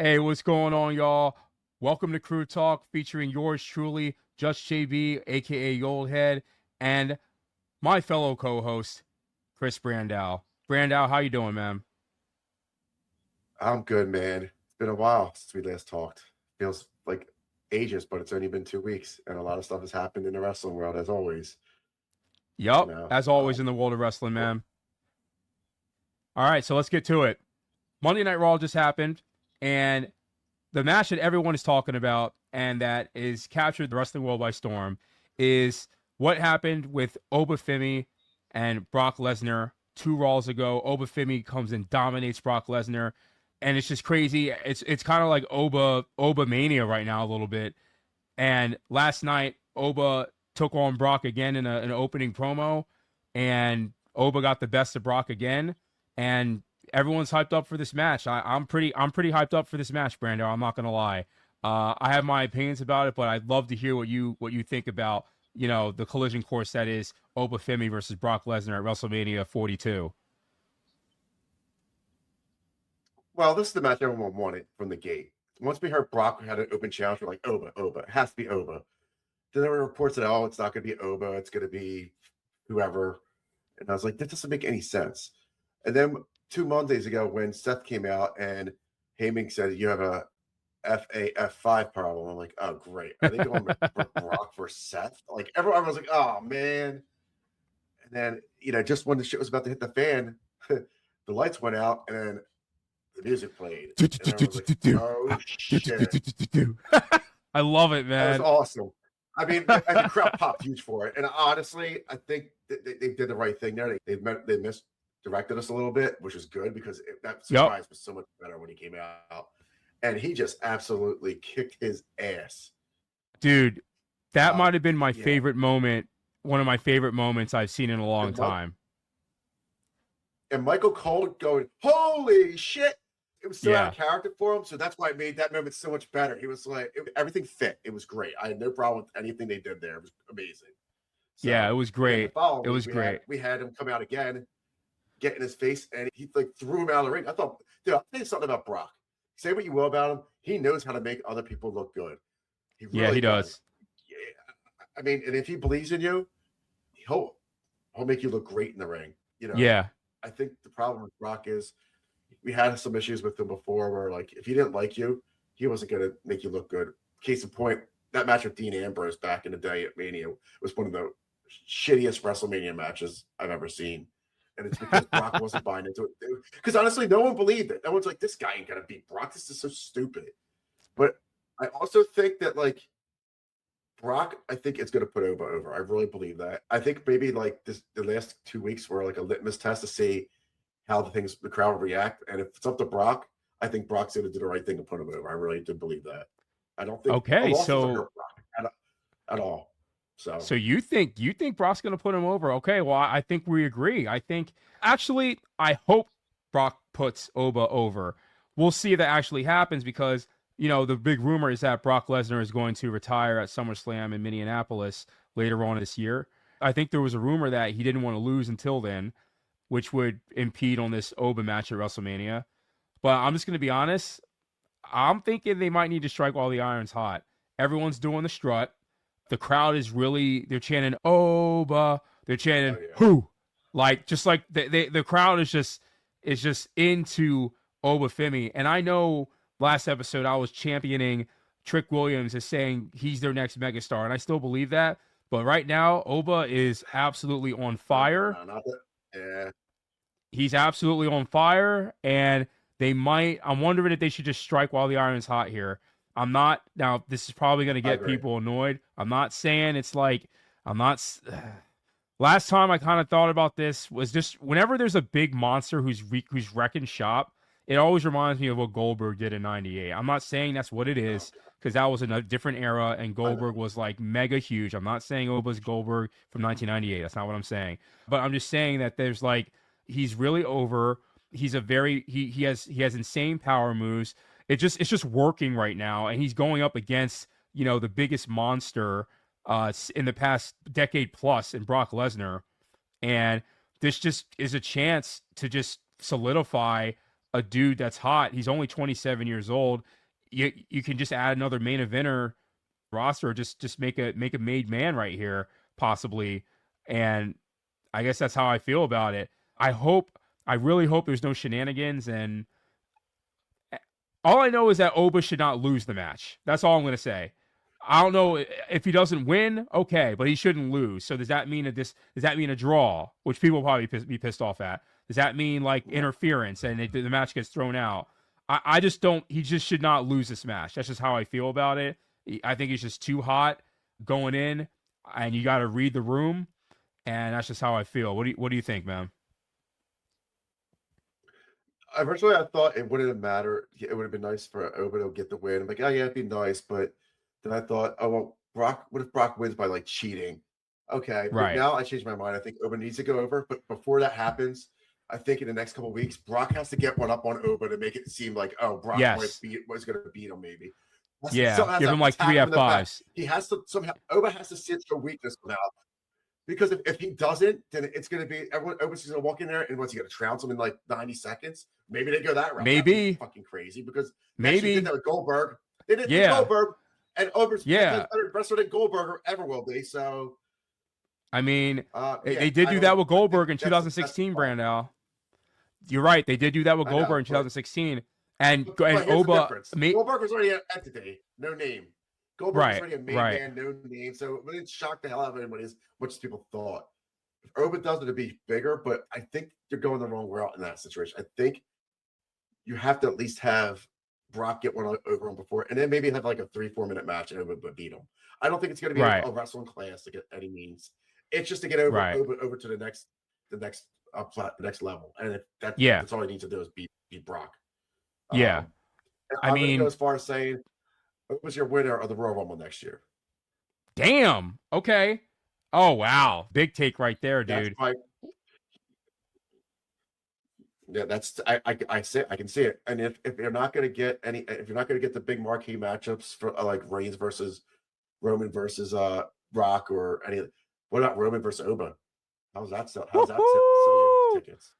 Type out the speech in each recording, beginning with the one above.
Hey, what's going on, y'all? Welcome to Crew Talk, featuring yours truly, JustJayBe, aka Yoldhead, and my fellow co-host, Chris Brandau. Brandau, how you doing, man? I'm good, man. It's been a while since we last talked. Feels like ages, but it's only been 2 weeks, and a lot of stuff has happened in the wrestling world, as always. You Yup, know, as always in the world of wrestling, well, man. All right, so let's get to it. Monday Night Raw just happened, and the match that everyone is talking about and that is captured the wrestling world by storm is what happened with Oba Femi and Brock Lesnar 2 Raws ago. Oba Femi comes and dominates Brock Lesnar, and it's just crazy. It's kind of like Oba Mania right now a little bit. And last night, Oba took on Brock again in an opening promo, and Oba got the best of Brock again. And everyone's hyped up for this match. I'm pretty hyped up for this match, Brando. I'm not gonna lie. I have my opinions about it, but I'd love to hear what you think about the collision course that is Oba Femi versus Brock Lesnar at WrestleMania 42. well, this is the match everyone wanted from the gate. Once we heard Brock had an open challenge, we're like, Oba, it has to be Oba. Then there were reports that, oh, it's not going to be Oba, it's going to be whoever. And I was like, that doesn't make any sense. And then 2 Mondays ago, when Seth came out and Heyman said, you have a FAF5 problem, I'm like, oh, great. Are they going with Brock for Seth? Like, everyone was like, oh, man. And then, just when the shit was about to hit the fan, the lights went out and then the music played. And everyone was like, oh, shit. I love it, That was man. awesome. I mean, the crowd popped huge for it. And honestly, I think they did the right thing there. They misdirected us a little bit, which was good because that Yep, surprise was so much better when he came out. And he just absolutely kicked his ass. dude, that Um, might have been my yeah. favorite moment. One of my favorite moments I've seen in a long And, Mike, time. and Michael Cole going, holy shit. It was so out Yeah. of character for him. So that's why it made that moment so much better. He was like, everything fit. It was great. I had no problem with anything they did there. It was amazing. Yeah, it So, was and then the great. following It week, was great. we had him come out again, get in his face, and he like threw him out of the ring. I thought, dude, I'll tell you something about Brock. Say what you will about him, he knows how to make other people look good. He Yeah, really he does. does. Yeah. I mean, and if he believes in you, he'll make you look great in the ring. Yeah. I think the problem with Brock is we had some issues with him before where like if he didn't like you, he wasn't gonna make you look good. Case in point, that match with Dean Ambrose back in the day at Mania was one of the shittiest WrestleMania matches I've ever seen. And it's because Brock wasn't buying into it. Because honestly, no one believed it. No one's like, this guy ain't gonna beat Brock. This is so stupid. But I also think that like Brock, I think it's gonna put Oba over. I really believe that. I think maybe like the last 2 weeks were like a litmus test to see how the crowd will react. And if it's up to Brock, I think Brock's going to do the right thing to put him over. I really do believe that. I don't think a Okay, loss doesn't so hurt Brock at all. So so you think Brock's gonna put him over? Okay, well I think we agree. I think actually I hope Brock puts Oba over. We'll see if that actually happens because the big rumor is that Brock Lesnar is going to retire at SummerSlam in Minneapolis later on this year. I think there was a rumor that he didn't want to lose until then, which would impede on this Oba match at WrestleMania. But I'm just gonna be honest. I'm thinking they might need to strike while the iron's hot. Everyone's doing the strut. The crowd is they're chanting Oba. They're oh chanting yeah, who, like just like the crowd is just into Oba Femi. And I know last episode I was championing Trick Williams as saying he's their next megastar, and I still believe that. But right now, Oba is absolutely on fire. no, not that. Yeah, He's absolutely on fire, and I'm wondering if they should just strike while the iron's hot here. I'm not, now, this is probably going to I get agree. people annoyed. I'm not saying it's like, I'm not, last time I kind of thought about this was just whenever there's a big monster who's wrecking shop, it always reminds me of what Goldberg did in '98. I'm not saying that's what it Oh, is because that was in a different era and I Goldberg know. was like mega huge. I'm not saying Oba's Goldberg from 1998. That's not what I'm saying. But I'm just saying that there's like he's really over. He's a very he has insane power moves. It's just working right now, and he's going up against the biggest monster in the past decade plus in Brock Lesnar, and this just is a chance to just solidify a dude that's hot. He's only 27 years old. You can just add another main eventer roster, just make a made man right here, possibly. And I guess that's how I feel about it. I really hope there's no shenanigans. And all I know is that Oba should not lose the match. That's all I'm going to say. I don't know if he doesn't win, okay, but he shouldn't lose. So does that mean does that mean a draw, which people will probably be pissed off at? Does that mean like interference and the match gets thrown out? I just don't. He just should not lose this match. That's just how I feel about it. I think he's just too hot going in, and you got to read the room, and that's just how I feel. What do you think, man? Originally, I thought it wouldn't matter. It would have been nice for Oba to get the win. I'm like, oh yeah, it'd be nice. But then I thought, oh well, Brock. What if Brock wins by like cheating? Okay, but Right. now I changed my mind. I think Oba needs to go over. But before that happens, I think in the next couple of weeks, Brock has to get one up on Oba to make it seem like, oh, Brock was going to beat him. Maybe. Give him like 3 F5s. He has to somehow. Oba has to see a weakness now. Because if he doesn't, then it's going to be Oba's going to walk in there and what's he going to trounce him in like 90 seconds? Maybe they go that route. Maybe fucking crazy because maybe they did that with Goldberg. They did Goldberg, and Oba's better wrestler than Goldberg ever will be. So, I mean, they did do that with Goldberg in 2016, Brandau. You're right. They did do that with Goldberg in 2016, and Oba. Goldberg was already an entity, no name. Goldberg was already a main man, no name, so it didn't shock the hell out of anybody as much as people thought. If Oba does it to be bigger, but I think they're going the wrong route in that situation. I think you have to at least have Brock get one over him before, and then maybe have like a 3-4 minute match and Oba beat him. I don't think it's going to be a wrestling class to get any means. It's just to get over to the next level, and if that's all he needs to do is beat Brock. I mean, go as far as saying, what was your winner of the Royal Rumble next year? Damn. Okay. Oh wow, big take right there, dude. That's I can see it. And if you're not going to get the big marquee matchups for like Reigns versus Roman versus Brock or any, what about Roman versus Oba? How's that sell your tickets?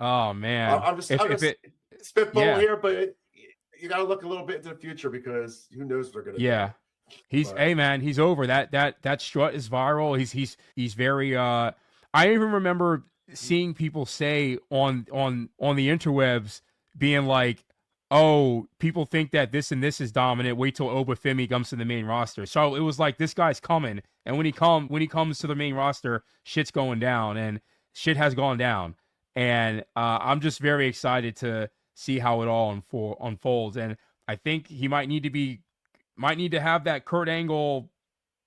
Oh man, I'm just spitballing here, but you got to look a little bit into the future because who knows what they're going to do. Hey man, he's over. That strut is viral. He's very I even remember seeing people say on the interwebs being like, oh, people think that this and this is dominant. Wait till Oba Femi comes to the main roster. So it was like, this guy's coming, and when he comes to the main roster, shit's going down, and shit has gone down. And I'm just very excited to see how it all unfolds. And I think he might need to have that Kurt Angle,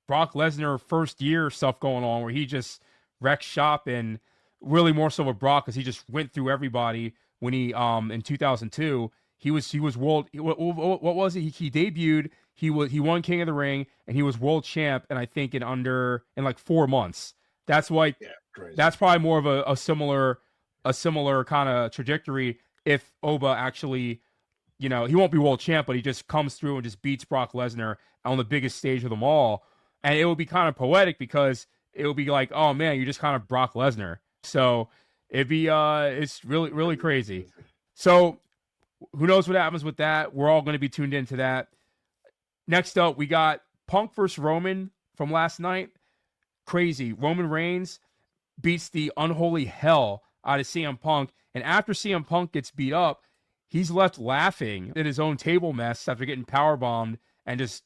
Brock Lesnar first year stuff going on, where he just wrecks shop, and really more so with Brock because he just went through everybody when he in 2002 he was world. What was it? He debuted. He won King of the Ring, and he was world champ. And I think in like 4 months. That's like that's probably more of a similar kind of trajectory if Oba actually, he won't be world champ, but he just comes through and just beats Brock Lesnar on the biggest stage of them all. And it would be kind of poetic because it would be like, oh man, you're just kind of Brock Lesnar. So it'd be it's really, really crazy. So who knows what happens with that? We're all going to be tuned into that. Next up, we got Punk versus Roman from last night. Crazy. Roman Reigns beats the unholy hell out of CM Punk. And after CM Punk gets beat up, he's left laughing in his own table mess after getting powerbombed and just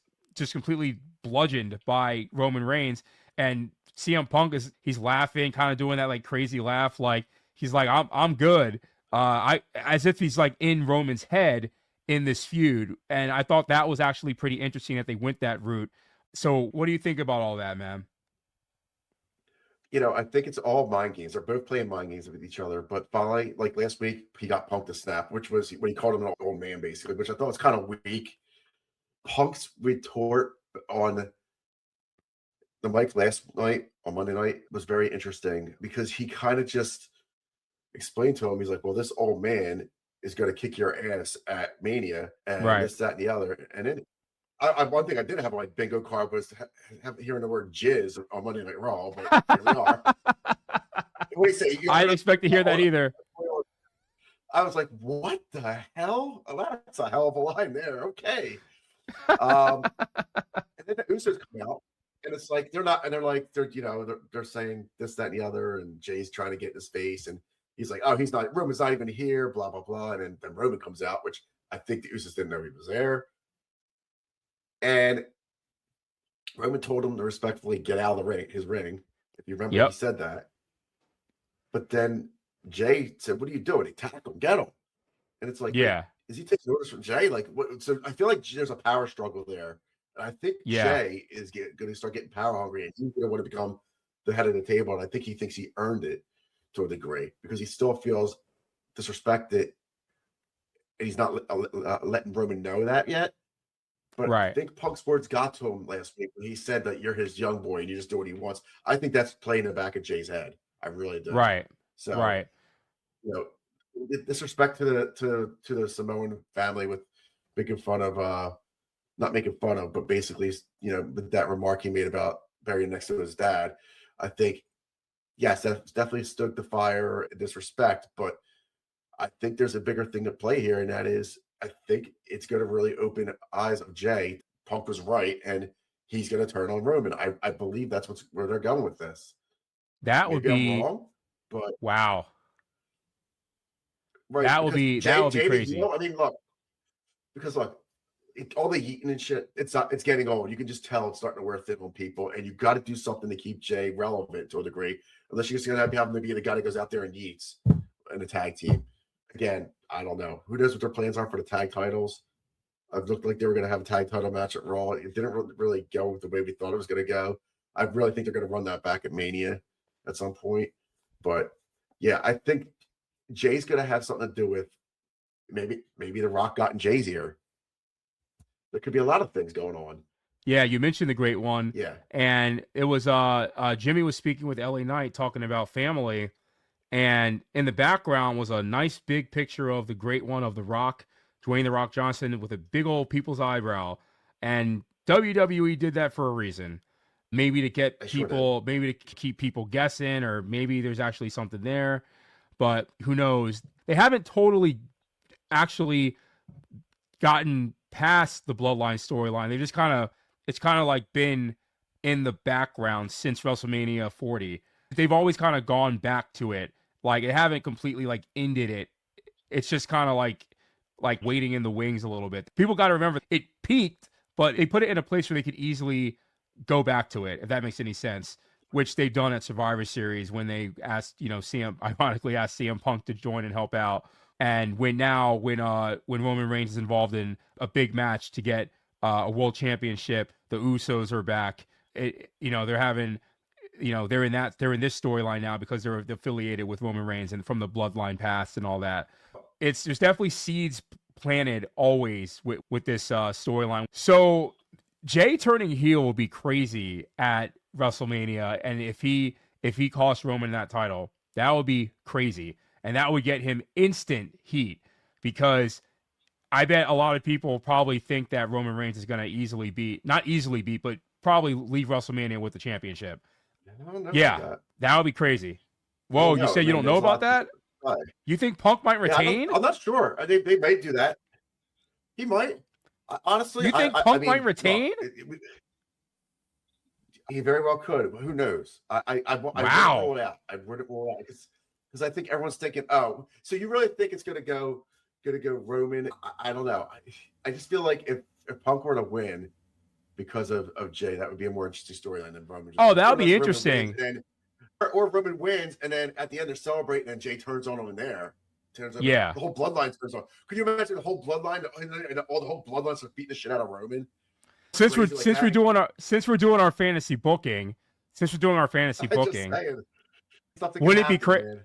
completely bludgeoned by Roman Reigns. And CM Punk he's laughing, kind of doing that like crazy laugh, like he's like, I'm good. As if he's like in Roman's head in this feud. And I thought that was actually pretty interesting that they went that route. So what do you think about all that, man? I think it's all mind games. They're both playing mind games with each other. But finally, like last week, he got Punk to snap, which was when he called him an old man, basically, which I thought was kind of weak. Punk's retort on the mic last night, on Monday night, was very interesting because he kind of just explained to him, he's like, well, this old man is going to kick your ass at Mania and this, that, and the other. And then one thing I did have on my bingo card was hearing the word jizz on Monday Night Raw, but here we are. What do you say? I didn't expect to hear that either. I was like, what the hell? Oh, that's a hell of a line there. Okay. And then the Usos come out, and it's like they're not, and they're saying this, that, and the other, and Jay's trying to get in his face, and he's like, oh, Roman's not even here, blah blah blah, and then Roman comes out, which I think the Usos didn't know he was there, and Roman told him to respectfully get out of his ring. If you remember, he said that. But then Jay said, "What are you doing?" He tackled him, get him, and it's like, Yeah. Is he taking orders from Jay? Like, what? So I feel like there's a power struggle there. And I think Jay is going to start getting power hungry, and he's going to want to become the head of the table. And I think he thinks he earned it to a degree because he still feels disrespected, and he's not letting Roman know that yet. But I think Punk's words got to him last week when he said that you're his young boy and you just do what he wants. I think that's playing in the back of Jay's head. I really do. So, you know, disrespect to the Samoan family with making fun of not making fun of, but basically, with that remark he made about burying next to his dad. I think, yes, that's definitely stoked the fire, disrespect, but I think there's a bigger thing to play here, and that is I think it's going to really open eyes of Jay. Punk was right, and he's going to turn on Roman. I believe that's where they're going with this. That would be I'm wrong, but wow. Right, that would be crazy. I mean, look, all the yeeting and shit, it's getting old. You can just tell it's starting to wear thin on people, and you've got to do something to keep Jay relevant to a degree. Unless you're just going to have him to be the guy that goes out there and yeets in a tag team. Again, I don't know. Who knows what their plans are for the tag titles? It looked like they were going to have a tag title match at Raw. It didn't really go the way we thought it was going to go. I really think they're going to run that back at Mania at some point. But yeah, I think Jay's going to have something to do with maybe The Rock got in Jay's ear. There could be a lot of things going on. Yeah, you mentioned the Great One. Yeah. And it was Jimmy was speaking with LA Knight talking about family. And in the background was a nice big picture of the Great One of The Rock, Dwayne The Rock Johnson, with a big old people's eyebrow. And WWE did that for a reason. Maybe to get people, maybe to keep people guessing, or maybe there's actually something there. But who knows? They haven't totally actually gotten past the Bloodline storyline. They just it's kind of like been in the background since WrestleMania 40. They've always kind of gone back to it. Like, they haven't completely like ended it. It's just kind of like waiting in the wings a little bit. People got to remember it peaked, but they put it in a place where they could easily go back to it, if that makes any sense, which they've done at Survivor Series when they asked, ironically asked CM Punk to join and help out. And when Roman Reigns is involved in a big match to get a world championship, the Usos are back. They're having, they're in this storyline now because they're affiliated with Roman Reigns and from the bloodline past and all that. There's definitely seeds planted always with this storyline. So Jay turning heel will be crazy at WrestleMania, and if he costs Roman that title, that would be crazy, and that would get him instant heat, because I bet a lot of people probably think that Roman Reigns is going to not easily beat, but probably leave WrestleMania with the championship. Yeah, that would be crazy. Whoa, you said you don't know about that? You think Punk might retain? I'm not sure. They might do that. He might. Honestly, you think Punk might retain? He very well could. Who knows? I wouldn't rule it out. I wouldn't rule it out because I think everyone's thinking, oh, so you really think it's gonna go Roman? I don't know. I just feel like if Punk were to win because of Jay, that would be a more interesting storyline than Roman. That would be interesting. Or Roman wins, and then at the end they're celebrating, and Jay turns on him in there. Yeah, the whole bloodline turns on. Could you imagine the whole bloodline and all the whole bloodlines are beating the shit out of Roman? Since we're doing our fantasy booking, wouldn't it be crazy?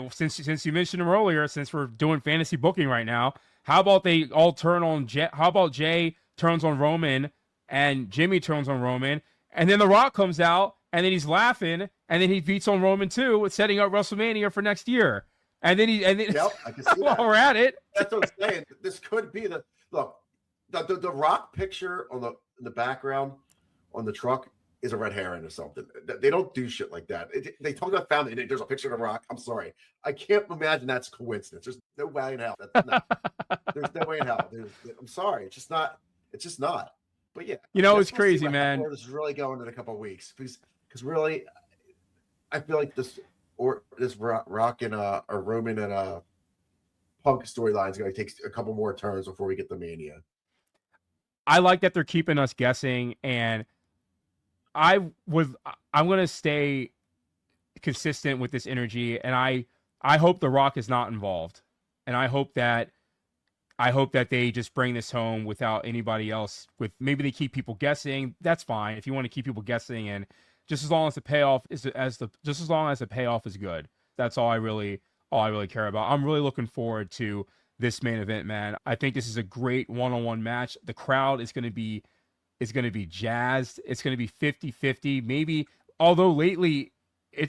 Since you mentioned him earlier, since we're doing fantasy booking right now, how about they all turn on Jay? How about Jay turns on Roman and Jimmy turns on Roman, and then The Rock comes out and then he's laughing and then he beats on Roman too, setting up WrestleMania for next year. And then I can see that. While we're at it, that's what I'm saying. This could be the Rock picture in the background on the truck is a red herring or something. They don't do shit like that. They talk about family. There's a picture of The Rock. I'm sorry. I can't imagine that's a coincidence. There's no way in hell. No. There's no way in hell. I'm sorry. It's just not. It's just not. But yeah, It's crazy, man. Where this is really going in a couple of weeks, because really, I feel like this Rock and or Roman and Punk storyline is going to take a couple more turns before we get the Mania. I like that they're keeping us guessing, and I'm going to stay consistent with this energy, and I hope The Rock is not involved, and I hope that they just bring this home without anybody else. With maybe they keep people guessing, that's fine. If you want to keep people guessing, and just as long as the payoff is good, that's all I really care about. I'm really looking forward to this main event, man. I think this is a great one-on-one match. The crowd is going to be jazzed. It's going to be 50-50 maybe, although lately I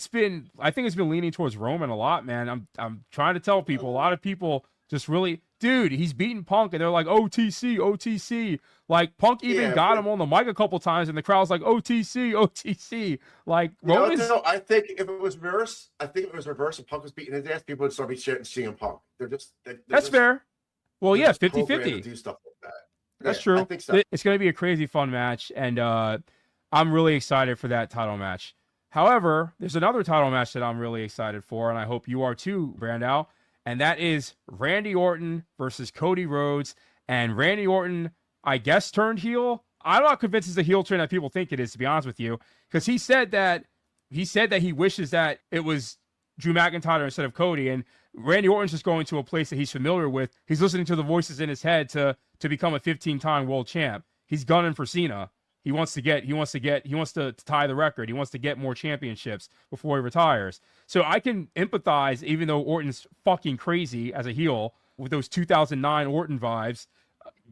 think it's been leaning towards Roman a lot, man. I'm trying to tell people, a lot of people just really, dude, he's beating Punk, and they're like, OTC. Like, Punk even got him on the mic a couple times, and the crowd's like, OTC. Like, Roman's... I think if it was reverse, and Punk was beating his ass, people would start shitting CM Punk. That's fair. Well, yeah, 50-50. Do stuff like that. That's true. I think so. It's going to be a crazy fun match, and I'm really excited for that title match. However, there's another title match that I'm really excited for, and I hope you are too, Brandau, and that is Randy Orton versus Cody Rhodes. And Randy Orton, I guess, turned heel. I'm not convinced it's a heel turn that people think it is, to be honest with you, because he said that he wishes that it was Drew McIntyre instead of Cody, and Randy Orton's just going to a place that he's familiar with. He's listening to the voices in his head to become a 15-time world champ. He's gunning for Cena. He wants to tie the record. He wants to get more championships before he retires. So I can empathize, even though Orton's fucking crazy as a heel with those 2009 Orton vibes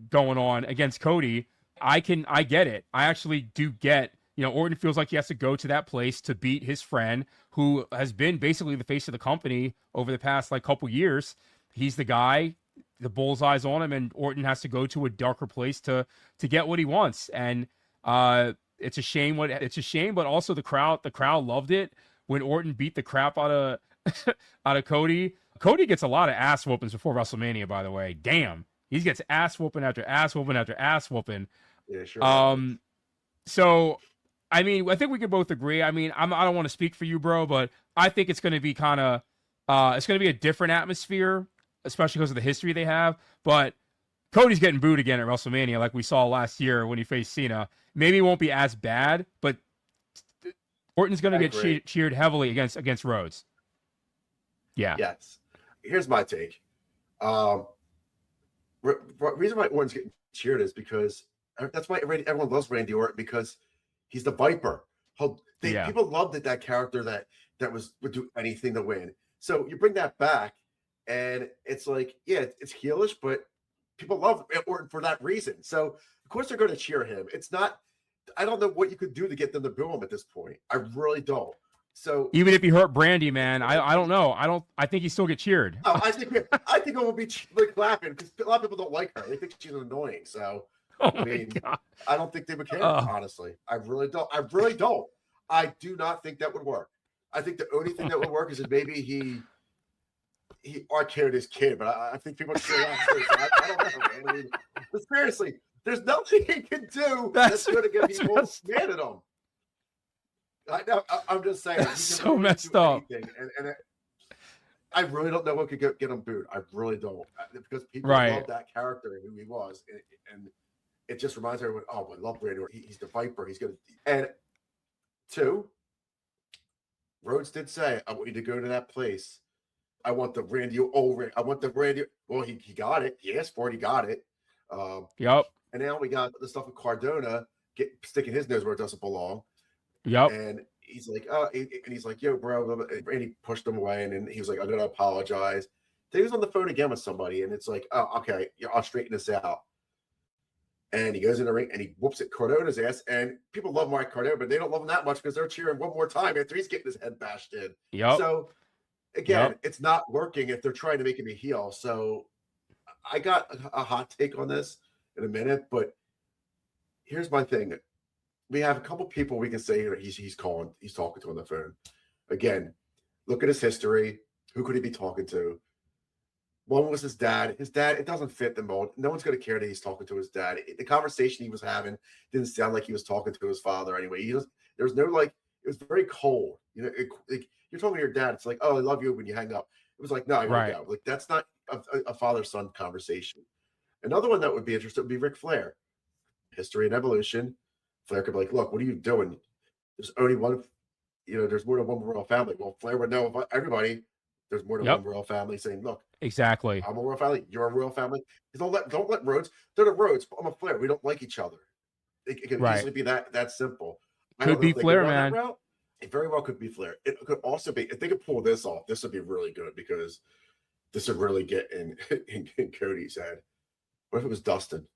going on against Cody. I get it. I actually do get, Orton feels like he has to go to that place to beat his friend who has been basically the face of the company over the past couple years. He's the guy, the bullseye's on him, and Orton has to go to a darker place to get what he wants. And it's a shame, but also the crowd loved it when Orton beat the crap out of Cody. Cody gets a lot of ass whoopings before WrestleMania, by the way. Damn. He gets ass whooping after ass whooping after ass whooping. Yeah, sure. So, I mean, I think we can both agree. I mean, I don't want to speak for you, bro, but I think it's going to be it's going to be a different atmosphere, especially because of the history they have. But Cody's getting booed again at WrestleMania, like we saw last year when he faced Cena. Maybe it won't be as bad, but Orton's going to get cheered heavily against Rhodes. Yeah. Yes. Here's my take. Reason why Orton's getting cheered is because that's why everyone loves Randy Orton, because he's the Viper. People loved that character that would do anything to win. So you bring that back, and it's like, yeah, it's heelish, but people love Orton for that reason. So of course they're going to cheer him. It's not. I don't know what you could do to get them to boo him at this point. I really don't. So even if he hurt Brandy, man, I don't know. I think he still get cheered. Oh, I think it will be clapping, because a lot of people don't like her. They think she's annoying. So I mean, I don't think they would care. Honestly, I really don't. I do not think that would work. I think the only thing that would work is if maybe he arcaded his kid, but I think people should I don't know. I mean, but seriously, there's nothing he can do that's going to get people mad at him. I'm just saying. That's so messed up. And I really don't know what could get him booed. I really don't, because people love that character and who he was, and it just reminds everyone, oh, I love Randy Orton. He's the Viper. He's good. And two, Rhodes did say, I want you to go to that place. I want the Randy. I want the Randy. Well, he got it. He asked for it. He got it. Yep. And now we got the stuff with Cardona sticking his nose where it doesn't belong. Yep. And he's like, he's like, yo, bro. And he pushed him away, and then he was like, I'm gonna apologize. Then he was on the phone again with somebody, and it's like, oh, okay, I'll straighten this out. And he goes in the ring and he whoops at Cardona's ass. And people love Mark Cardona, but they don't love him that much because they're cheering one more time after he's getting his head bashed in. Yep. So again, it's not working if they're trying to make him a heel. So I got a hot take on this in a minute, but here's my thing. we have a couple people we can say he's talking to on the phone. Again, look at his history. Who could he be talking to? One was his dad. His dad, it doesn't fit the mold. No one's going to care that he's talking to his dad. The conversation he was having didn't sound like he was talking to his father anyway. There's no like, it was very cold. You know, you're talking to your dad. It's like, oh, I love you when you hang up. It was like, no, I gotta go. Like, that's not a father-son conversation. Another one that would be interesting would be Ric Flair. History and evolution. Flair could be like, look, what are you doing? There's only one, there's more than one royal family. Well, Flair would know about everybody. There's more than one royal family saying, look, exactly. I'm a royal family. You're a royal family. Don't let Rhodes. They're the Rhodes. I'm a Flair. We don't like each other. It can easily be that simple. Could be Flair, man. It very well could be Flair. It could also be, if they could pull this off, this would be really good because this would really get in Cody's head. What if it was Dustin?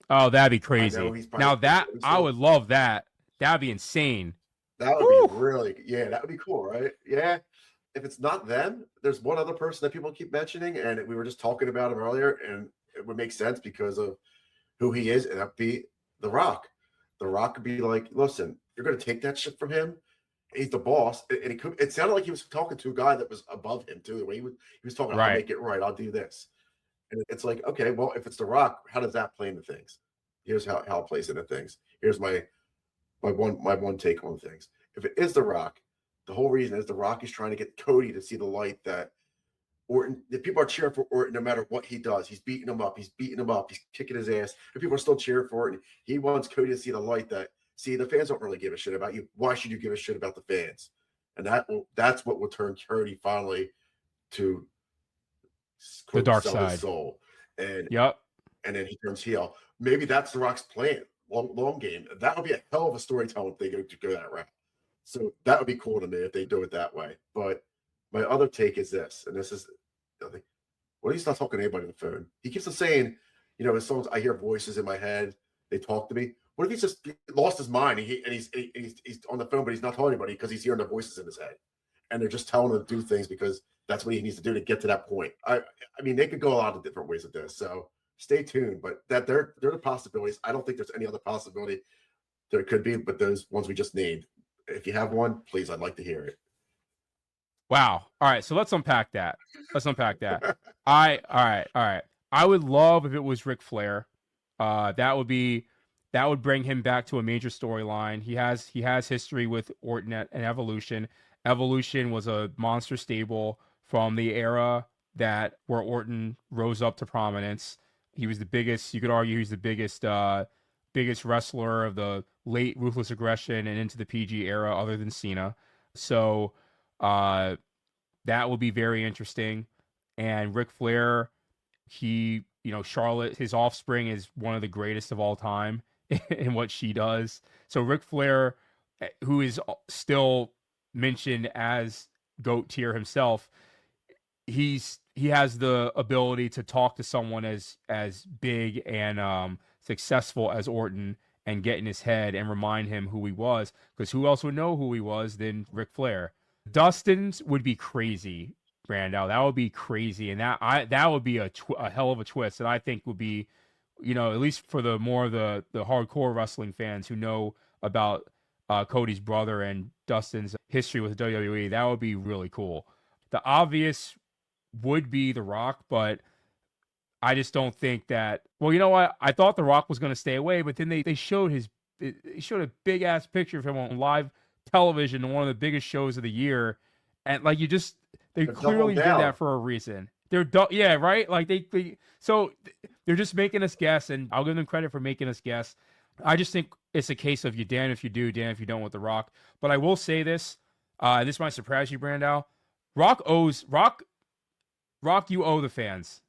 Oh, that'd be crazy. Now I would love that. That'd be insane. That would be really, that would be cool, right? Yeah. If it's not them, there's one other person that people keep mentioning, and we were just talking about him earlier, and it would make sense because of who he is, and that'd be The Rock. The Rock could be like, listen, you're going to take that shit from him. He's the boss. And it sounded like he was talking to a guy that was above him, too. The way he was talking, I'll make it right. I'll do this. And it's like, okay, well, if it's The Rock, how does that play into things? Here's how it plays into things. Here's my one take on things. If it is The Rock, the whole reason is The Rock is trying to get Cody to see the light that Orton, the people are cheering for Orton no matter what he does. He's beating him up. He's kicking his ass. And people are still cheering for Orton. He wants Cody to see the light that, see, the fans don't really give a shit about you. Why should you give a shit about the fans? And that's what will turn Cody finally to the dark side. His soul. And and then he turns heel. Maybe that's The Rock's plan. Long game. That would be a hell of a storytelling if they go that route. So that would be cool to me if they do it that way. But my other take is this, and this is, what he's not talking to anybody on the phone. He keeps on saying, his songs, I hear voices in my head. They talk to me. What if he's just lost his mind and he's on the phone, but he's not telling anybody because he's hearing the voices in his head, and they're just telling him to do things because that's what he needs to do to get to that point. I mean, they could go a lot of different ways with this. So stay tuned. But that they're the possibilities. I don't think there's any other possibility there could be, but those ones we just named. If you have one, please, I'd like to hear it. Wow. All right. So let's unpack that. All right. I would love if it was Ric Flair. That would bring him back to a major storyline. He has history with Orton and Evolution. Evolution was a monster stable from the era where Orton rose up to prominence. He was the biggest, you could argue he's the biggest wrestler of the late Ruthless Aggression and into the PG era other than Cena. So that will be very interesting. And Ric Flair, Charlotte, his offspring is one of the greatest of all time in what she does. So Ric Flair, who is still mentioned as GOAT tier himself, he has the ability to talk to someone as big and successful as Orton and get in his head and remind him who he was, because who else would know who he was than Ric Flair? Dustin's would be crazy, Brandau. That would be crazy, and that would be a hell of a twist, and I think would be, at least for the more of the hardcore wrestling fans who know about Cody's brother and Dustin's history with WWE, that would be really cool. The obvious would be The Rock, but I just don't think that. Well, you know what? I thought The Rock was going to stay away, but then they showed a big ass picture of him on live television on one of the biggest shows of the year, and like they clearly did that for a reason. Yeah, right. Like so they're just making us guess, and I'll give them credit for making us guess. I just think it's a case of you damn if you do, damn if you don't with The Rock. But I will say this. This might surprise you, Brandau. Rock, you owe the fans.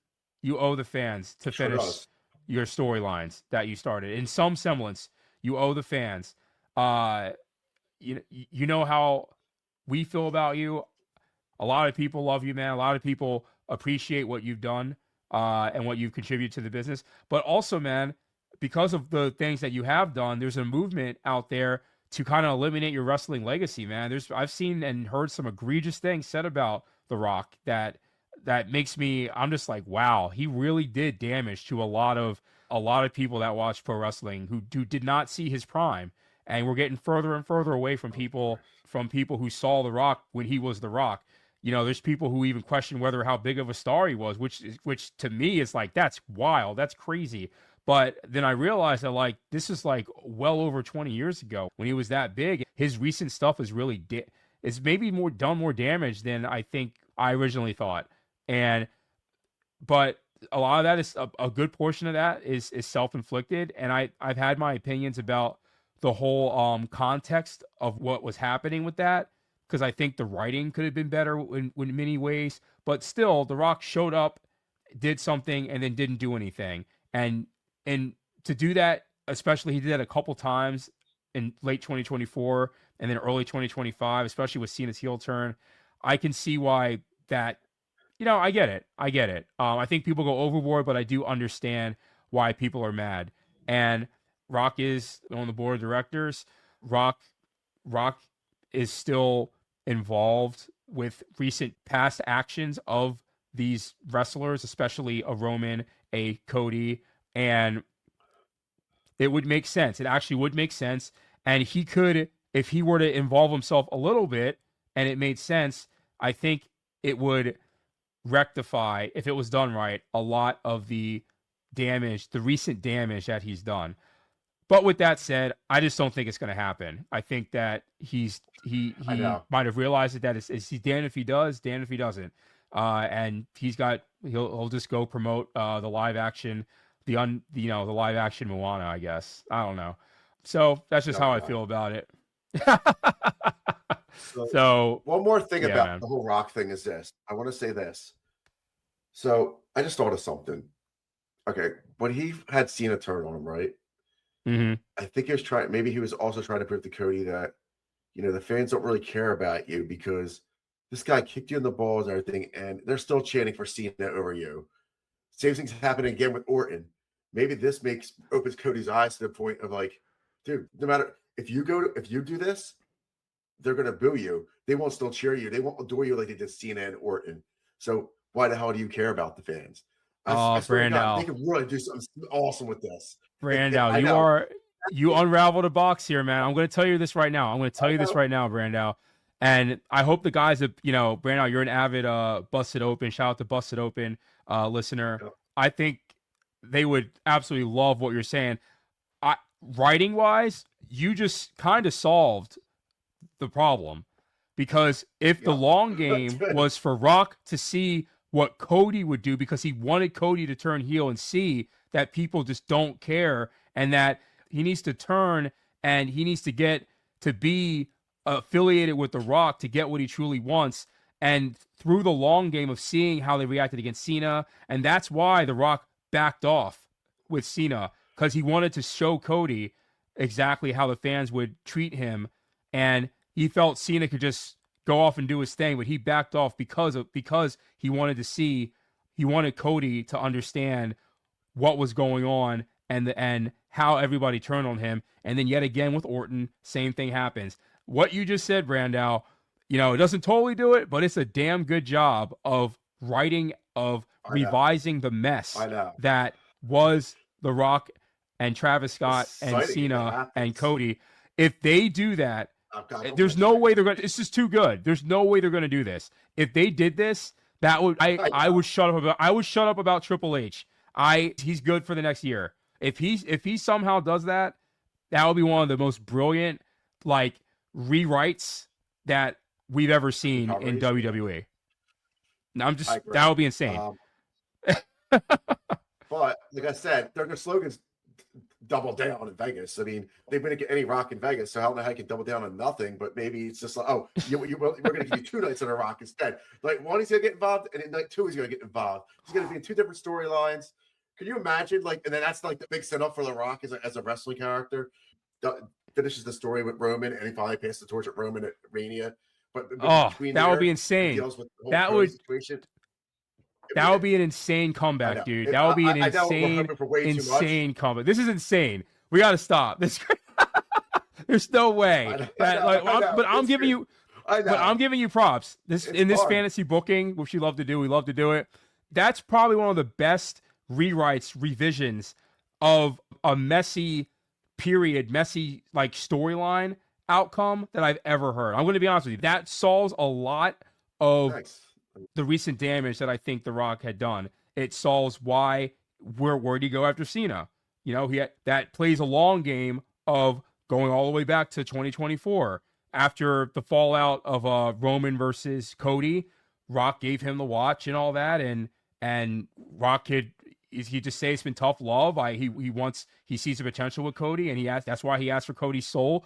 You owe the fans to finish your storylines that you started. In some semblance, you owe the fans. You know how we feel about you. A lot of people love you, man. A lot of people appreciate what you've done and what you've contributed to the business. But also, man, because of the things that you have done, there's a movement out there to kind of eliminate your wrestling legacy, man. I've seen and heard some egregious things said about The Rock that that makes me, I'm just like, wow, he really did damage to a lot of people that watch pro wrestling who did not see his prime. And we're getting further and further away from people who saw The Rock when he was The Rock. You know, there's people who even question whether how big of a star he was, which to me is like, that's wild, that's crazy. But then I realized that, like, this is like well over 20 years ago when he was that big. His recent stuff is really it's maybe done more damage than I think I originally thought. But a lot of that is a good portion of that is self-inflicted. And I've had my opinions about the whole context of what was happening with that, because I think the writing could have been better in many ways. But still, The Rock showed up, did something, and then didn't do anything. And to do that, especially he did that a couple times in late 2024 and then early 2025, especially with Cena's heel turn, I can see why that, I get it. I think people go overboard, but I do understand why people are mad. And Rock is on the board of directors. Rock is still involved with recent past actions of these wrestlers, especially a Roman, a Cody, and it would make sense. It actually would make sense. And he could, if he were to involve himself a little bit and it made sense, I think it would rectify, if it was done right, a lot of the damage, the recent damage that he's done. But with that said, I just don't think it's going to happen. I think that he might have realized that he's damned if he does, damned if he doesn't. And he'll just go promote the live action, the live action Moana, I guess. I don't know. So that's just how I feel about it. So one more thing about man. The whole Rock thing is this. I want to say this. So I just thought of something. Okay, when he had Cena turn on him, right? Mm-hmm. I think he was also trying to prove to Cody that, the fans don't really care about you because this guy kicked you in the balls and everything, and they're still chanting for Cena over you. Same thing's happening again with Orton. Maybe this opens Cody's eyes to the point of like, dude, no matter if you do this, they're gonna boo you. They won't still cheer you. They won't adore you like they did Cena and Orton. So why the hell do you care about the fans? I swear to God, they could really do something awesome with this. Brandau, you unraveled a box here, man. I'm going to tell you this right now. Brandau. And I hope the guys that, Brandau, you're an avid Busted Open. Shout out to Busted Open listener. Yep. I think they would absolutely love what you're saying. Writing wise, you just kind of solved the problem, because if the long game was for Rock to see what Cody would do, because he wanted Cody to turn heel and see that people just don't care, and that he needs to turn and he needs to get to be affiliated with The Rock to get what he truly wants. And through the long game of seeing how they reacted against Cena, and that's why The Rock backed off with Cena, because he wanted to show Cody exactly how the fans would treat him, and he felt Cena could just go off and do his thing, but he backed off because he wanted Cody to understand what was going on and how everybody turned on him. And then yet again with Orton, same thing happens. What you just said, Brandau, it doesn't totally do it, but it's a damn good job of writing, of revising the mess that was The Rock and Travis Scott and Cena and Cody. If they do that, there's no way they're going to, it's just too good. There's no way they're going to do this. If they did this, I would shut up about Triple H. He's good for the next year. If he somehow does that, that would be one of the most brilliant rewrites that we've ever seen in WWE. That would be insane. But like I said, their slogans double down in Vegas. I mean, they wouldn't get any Rock in Vegas, so how the heck can double down on nothing? But maybe it's just like, we're going to give you 2 nights on a Rock instead. Like, one, he's going to get involved, and in night 2, he's going to get involved. He's going to be in 2 different storylines. Can you imagine? And then that's the big setup for The Rock as a wrestling character. Finishes the story with Roman, and he finally passed the torch at Roman at Mania. But that would be insane. That would be an insane comeback, dude. That would be an insane comeback. This is insane. We got to stop. There's no way. I'm giving you I know. But I'm giving you props. This It's fun. fantasy booking, which we love to do it. That's probably one of the best rewrites, revisions of a messy like storyline outcome that I've ever heard. I'm going to be honest with you. That solves a lot of Nice. the recent damage that I think The Rock had done. It solves where'd he go after Cena? You know, that plays a long game of going all the way back to 2024 after the fallout of Roman versus Cody. Rock gave him the watch and all that, and Rock he just say it's been tough love. He sees the potential with Cody, and that's why he asked for Cody's soul.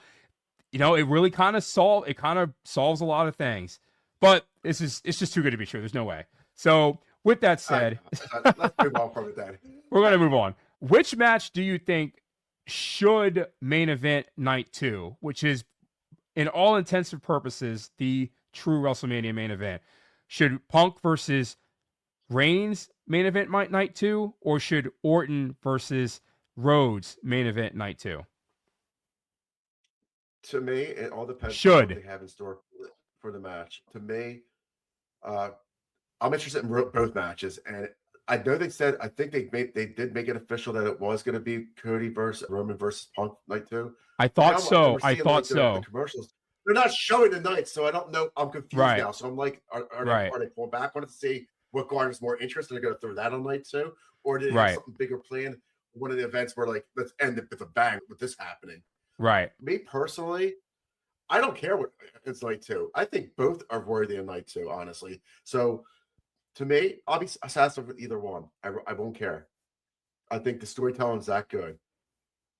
You know, it really kind of solves a lot of things. But it's just too good to be true. There's no way. So with that said, let's move on from it then. We're going to move on. Which match do you think should main event night 2, which is in all intents and purposes the true WrestleMania main event? Should Punk versus Reigns main event night 2, or should Orton versus Rhodes main event night 2? To me, it all depends on what they have in store for the match. To me, I'm interested in both matches, and I know they said, I think they did make it official that it was going to be Cody versus Roman versus Punk night 2. I thought so. The commercials, they're not showing the night, so I don't know. I'm confused now. So I'm like, are they pulling back on it to see what garners more interest, and they're going to throw that on night 2, or did they have something bigger planned? One of the events where like, let's end it with a bang with this happening. Right. Me personally, I don't care what it's night 2. I think both are worthy of night 2, honestly. So to me, I'll be satisfied with either one. I won't care. I think the storytelling is that good.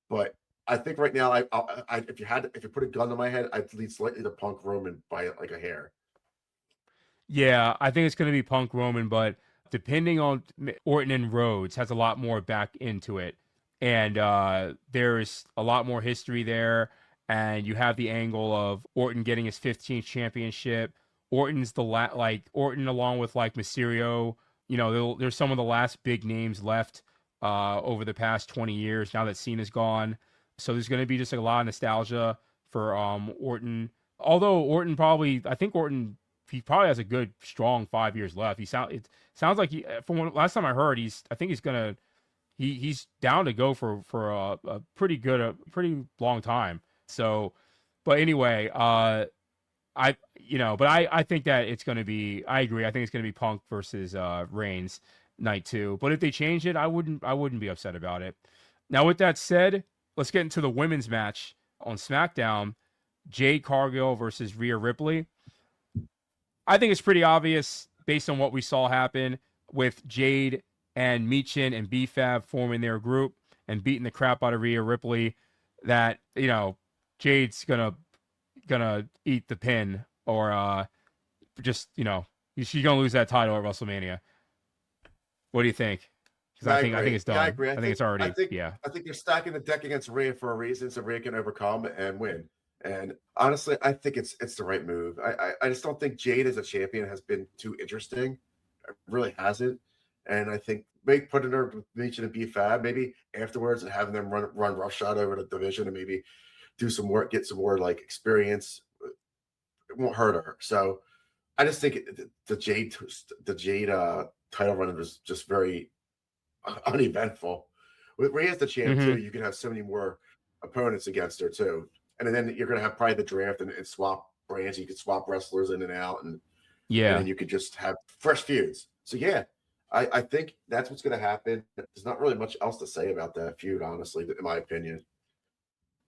But I think right now, if you put a gun to my head, I'd lead slightly to Punk Roman by like a hair. Yeah, I think it's going to be Punk Roman, but depending on Orton and Rhodes has a lot more back into it. And there's a lot more history there. And you have the angle of Orton getting his 15th championship. Orton's Orton along with like Mysterio. You know, there's some of the last big names left over the past 20 years now that Cena's gone. So there's going to be just a lot of nostalgia for Orton. Although he probably has a good strong 5 years left. It sounds like last time I heard he's down to go for a pretty long time. So, but anyway, I think that it's going to be, I agree. I think it's going to be Punk versus Reigns night 2. But if they change it, I wouldn't be upset about it. Now, with that said, let's get into the women's match on SmackDown. Jade Cargill versus Rhea Ripley. I think it's pretty obvious based on what we saw happen with Jade and Michin and B-Fab forming their group and beating the crap out of Rhea Ripley that, you know, Jade's gonna eat the pin, or just, you know, she's gonna lose that title at WrestleMania. What do you think? Because I think it's done. Yeah, I agree. I think it's already. I think they're stacking the deck against Rhea for a reason, so Rhea can overcome and win. And honestly, I think it's the right move. I just don't think Jade as a champion has been too interesting. It really hasn't. And I think maybe putting her with Michin and B-Fab maybe afterwards and having them run roughshod over the division and maybe do some work, get some more like experience, it won't hurt her. So I just think the Jade title run was just very uneventful. With Rhea as the champ too, you can have so many more opponents against her too. And then you're going to have probably the draft and swap brands. You could swap wrestlers in and out, and then you could just have fresh feuds. So yeah, I think that's what's going to happen. There's not really much else to say about that feud, honestly, in my opinion.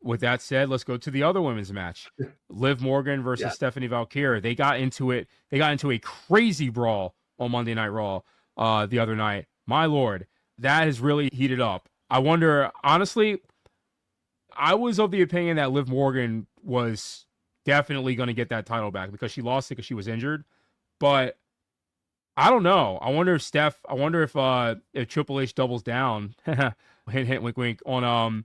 With that said, let's go to the other women's match. Liv Morgan versus Stephanie Valkyrie. They got into it. They got into a crazy brawl on Monday Night Raw the other night. My Lord, that has really heated up. I wonder, honestly, I was of the opinion that Liv Morgan was definitely going to get that title back because she lost it because she was injured. But I don't know. I wonder if if Triple H doubles down, hint, hint, wink, wink, on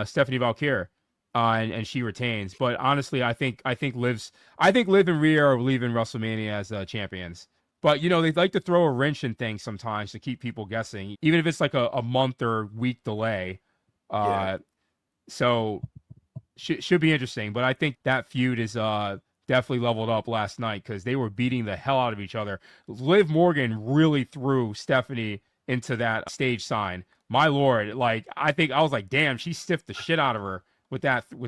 Stephanie Valkyrie, and she retains. But honestly, I think Liv and Rhea are leaving WrestleMania as champions. But you know, they like to throw a wrench in things sometimes to keep people guessing, even if it's like a month or week delay. So should be interesting. But I think that feud is definitely leveled up last night because they were beating the hell out of each other. Liv Morgan really threw Stephanie into that stage sign. My Lord, like I was like, damn, she stiffed the shit out of her with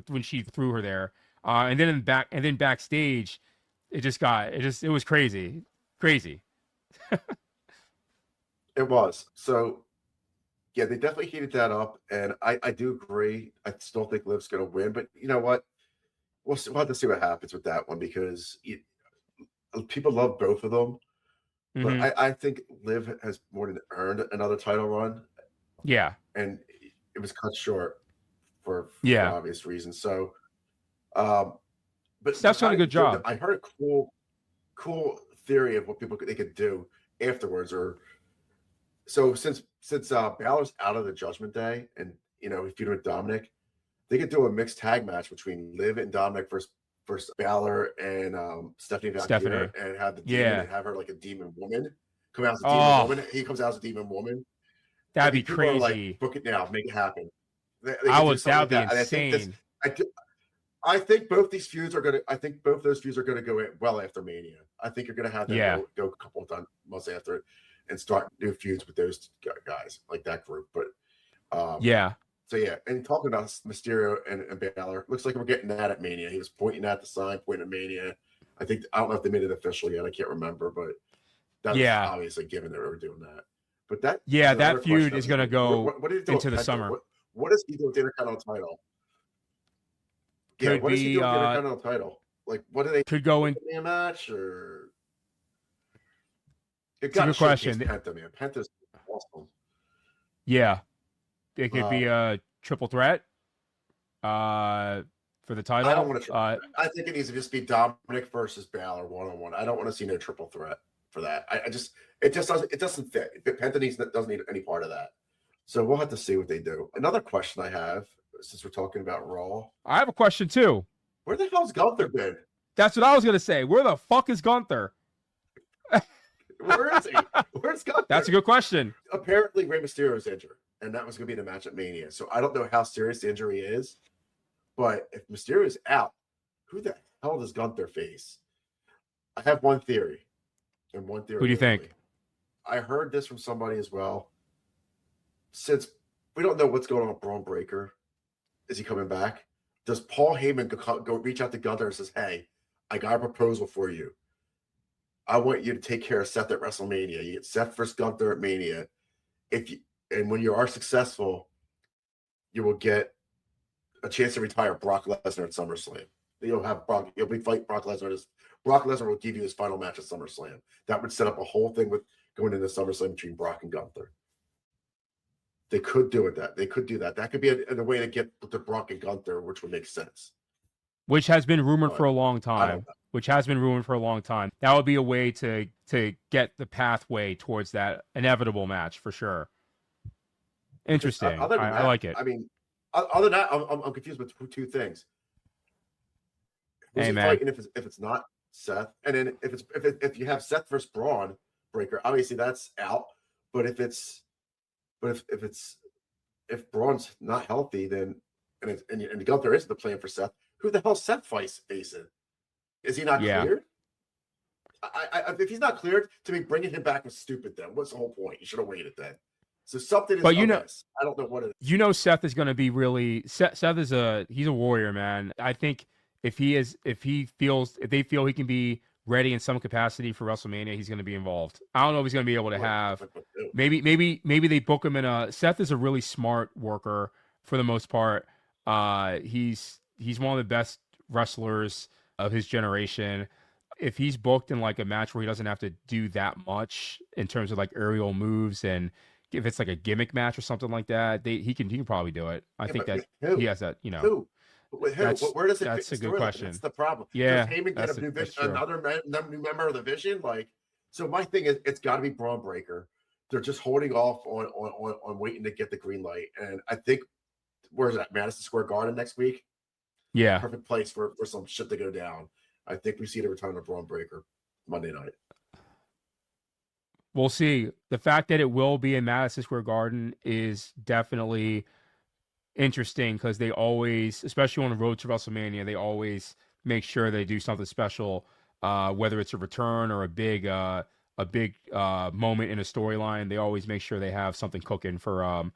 when she threw her there. And then backstage, it was crazy. Crazy. It was. So yeah, they definitely heated that up, and I do agree. I still think Liv's going to win, but you know what? We'll have to see what happens with that one because people love both of them. But Mm-hmm. I think Liv has more than earned another title run, Yeah. and it was cut short for Yeah. obvious reasons. So, but Steph's done a good job. I heard a cool theory of what they could do afterwards, or so since Balor's out of the Judgment Day, and he feuded with Dominic, they could do a mixed tag match between Liv and Dominic versus Balor and Stephanie Valkyrie, and have the demon and have her like a demon woman come out as a demon woman. He comes out as a demon woman. That'd be crazy. Are like, book it now, make it happen. That would be insane. I think both these feuds are gonna. I think both those feuds are gonna go well after Mania. I think you're gonna have them go a couple of months after it and start new feuds with those guys, like that group. But So yeah, and talking about Mysterio and Balor, looks like we're getting that at Mania. He was pointing at the sign, pointing at Mania. I don't know if they made it official yet. I can't remember, but that was obviously given that we were doing that. But that feud is going to go into the summer. What does he do with the Intercontinental title? What does he do with the Intercontinental title? Like, what do they could go in a match or? It's a good question. Penta, man. Penta's awesome. Yeah, it could be a triple threat for the title. I don't want to. I think it needs to just be Dominic versus Balor 1-on-1. I don't want to see no triple threat for that. It doesn't fit. Penta doesn't need any part of that. So we'll have to see what they do. Another question I have, since we're talking about Raw, I have a question too. Where the hell's Gunther been? That's what I was gonna say. Where the fuck is Gunther? Where is he? Where's Gunther? That's a good question. Apparently, Rey Mysterio is injured, and that was going to be the match at Mania. So I don't know how serious the injury is, but if Mysterio is out, who the hell does Gunther face? I have one theory, and one theory. Who do you think? I heard this from somebody as well. Since we don't know what's going on with Braun Breaker, is he coming back? Does Paul Heyman go reach out to Gunther and says, "Hey, I got a proposal for you. I want you to take care of Seth at WrestleMania. You get Seth versus Gunther at Mania. When you are successful, you will get a chance to retire Brock Lesnar at SummerSlam. You'll be fighting Brock Lesnar. Brock Lesnar will give you his final match at SummerSlam. That would set up a whole thing with going into SummerSlam between Brock and Gunther. They could do it. They could do that. That could be a way to get to Brock and Gunther, which would make sense. Which has been rumored for a long time. That would be a way to get the pathway towards that inevitable match for sure. Interesting. I like it. I mean, other than that, I'm confused with two things. Who's he fighting if it's not Seth, and then if you have Seth versus Braun Breaker, obviously that's out. But if Braun's not healthy, then and Gunther isn't the plan for Seth, who the hell Seth facing? Is he not cleared? If he's not cleared, to me, bringing him back was stupid. Then what's the whole point? You should have waited then. So something is. But I don't know what it is. Seth is going to be really. Seth is he's a warrior, man. I think if they feel he can be ready in some capacity for WrestleMania, he's going to be involved. I don't know if he's going to be able to have. Maybe they book him in a. Seth is a really smart worker for the most part. He's one of the best wrestlers of his generation. If he's booked in like a match where he doesn't have to do that much in terms of like aerial moves, and if it's like a gimmick match or something like that, he can probably do it. I think that he has that. Who? Where does it? That's a good question. That's the problem. Yeah, does Heyman get another new member of the Vision? Like, so my thing is, it's got to be Braun Breaker. They're just holding off on waiting to get the green light, and I think where's that? Madison Square Garden next week. Yeah, perfect place for some shit to go down. I think we see the return of Braun Breaker Monday night. We'll see. The fact that it will be in Madison Square Garden is definitely interesting because they always, especially on the road to WrestleMania, they always make sure they do something special, whether it's a return or a big moment in a storyline. They always make sure they have something cooking for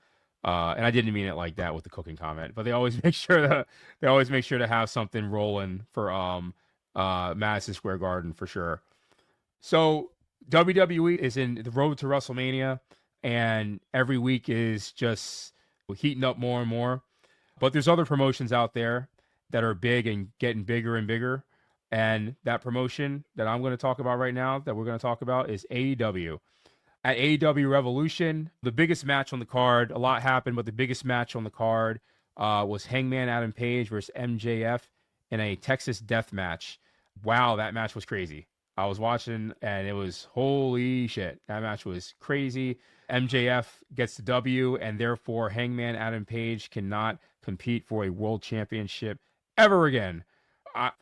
and I didn't mean it like that with the cooking comment, but they always make sure to have something rolling for Madison Square Garden for sure. So WWE is in the road to WrestleMania, and every week is just heating up more and more. But there's other promotions out there that are big and getting bigger and bigger. And that promotion that I'm going to talk about right now, that we're going to talk about, is AEW. At AEW Revolution, the biggest match on the card, a lot happened, but the biggest match on the card was Hangman Adam Page versus MJF in a Texas death match. Wow, that match was crazy. I was watching, and it was holy shit. That match was crazy. MJF gets the W, and therefore Hangman Adam Page cannot compete for a world championship ever again.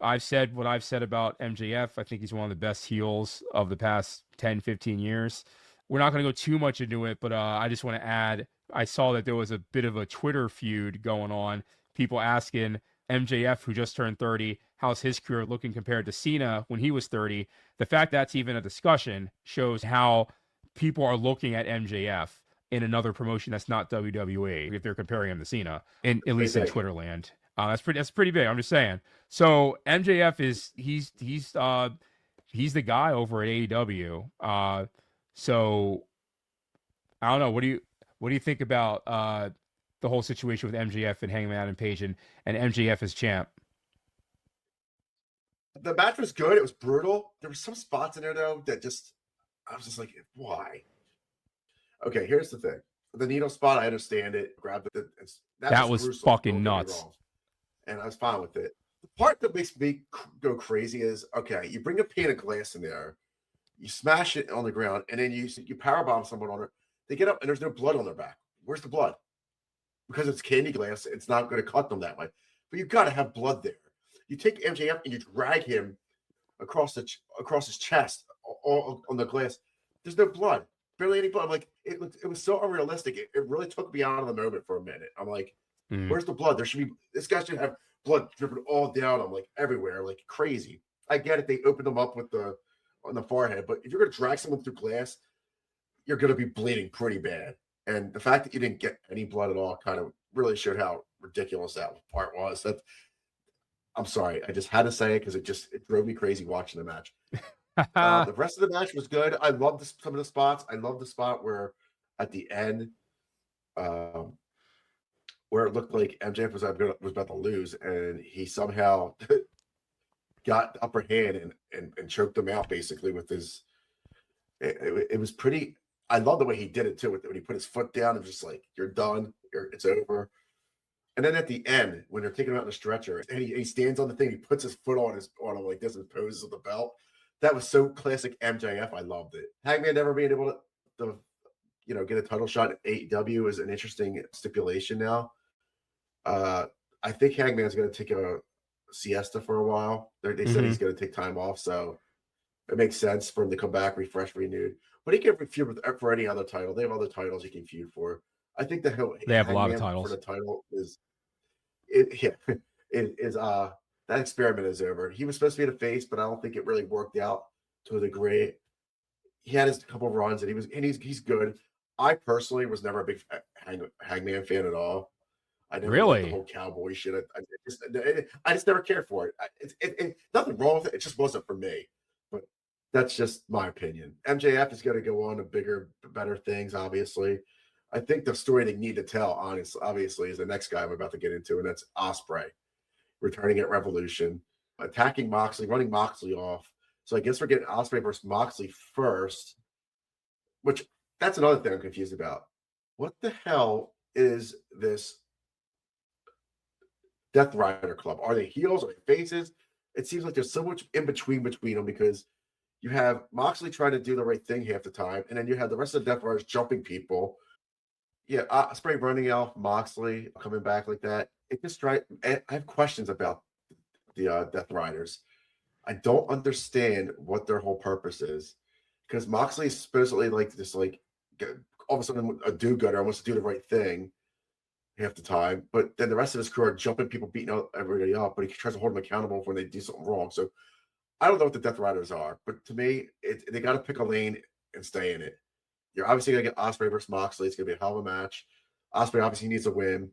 I've said what I've said about MJF. I think he's one of the best heels of the past 10, 15 years. We're not going to go too much into it, but I just want to add, I saw that there was a bit of a Twitter feud going on. People asking MJF, who just turned 30, how's his career looking compared to Cena when he was 30? The fact that's even a discussion shows how people are looking at MJF in another promotion that's not WWE if they're comparing him to Cena, at least in Twitter land. That's pretty big. I'm just saying. So MJF he's the guy over at AEW. So I don't know. What do you think about the whole situation with MJF and Hangman Adam Page and MJF as champ? The match was good. It was brutal. There were some spots in there though that I was just like, why? Okay, here's the thing. The needle spot, I understand it. Grab it. That was fucking nuts. And I was fine with it. The part that makes me go crazy is, okay, you bring a pane of glass in there, you smash it on the ground, and then you powerbomb someone on it. They get up and there's no blood on their back. Where's the blood? Because it's candy glass, it's not going to cut them that way. But you've got to have blood there. You take MJF and you drag him across his chest all on the glass. There's no blood, barely any blood. I'm like, it was so unrealistic. It really took me out of the moment for a minute. I'm like, where's the blood? This guy should have blood dripping all down him, like everywhere, like crazy. I get it. They opened him up on the forehead, but if you're going to drag someone through glass, you're going to be bleeding pretty bad. And the fact that you didn't get any blood at all kind of really showed how ridiculous that part was. I'm sorry. I just had to say it because it drove me crazy watching the match. The rest of the match was good. I loved some of the spots. I loved the spot where at the end, where it looked like MJF was about to lose, and he somehow got the upper hand and choked him out basically with his. It was pretty. I love the way he did it too. When he put his foot down and just like, you're done, it's over. And then at the end, when they're taking him out in the stretcher, and he stands on the thing, he puts his foot on him like this and poses with the belt. That was so classic MJF. I loved it. Hangman never being able to get a title shot at AEW is an interesting stipulation now. I think Hangman's going to take a siesta for a while. They said he's going to take time off, so it makes sense for him to come back, refreshed, renewed. But he can feud for any other title. They have other titles he can feud for. I think that they have a lot of titles. For the title that experiment is over. He was supposed to be the face, but I don't think it really worked out to a degree. He had his couple of runs, and he's good. I personally was never a big Hangman fan at all. I never liked the whole cowboy shit. I just never cared for it. Nothing wrong with it. It just wasn't for me. But that's just my opinion. MJF is going to go on to bigger, better things, obviously. I think the story they need to tell, obviously, is the next guy I'm about to get into, and that's Ospreay, returning at Revolution, attacking Moxley, running Moxley off. So I guess we're getting Ospreay versus Moxley first, which that's another thing I'm confused about. What the hell is this Death Rider Club? Are they heels? Are they faces? It seems like there's so much in between them because you have Moxley trying to do the right thing half the time, and then you have the rest of the Death Riders jumping people. Yeah, Ospreay running off Moxley, coming back like that. I have questions about the Death Riders. I don't understand what their whole purpose is, because Moxley is supposedly like this, like all of a sudden a do-gooder, wants to do the right thing, half the time, but then the rest of his crew are jumping people, beating everybody up, but he tries to hold them accountable when they do something wrong. So I don't know what the Death Riders are, but to me, they got to pick a lane and stay in it. You're obviously going to get Ospreay versus Moxley. It's going to be a hell of a match. Ospreay obviously needs a win,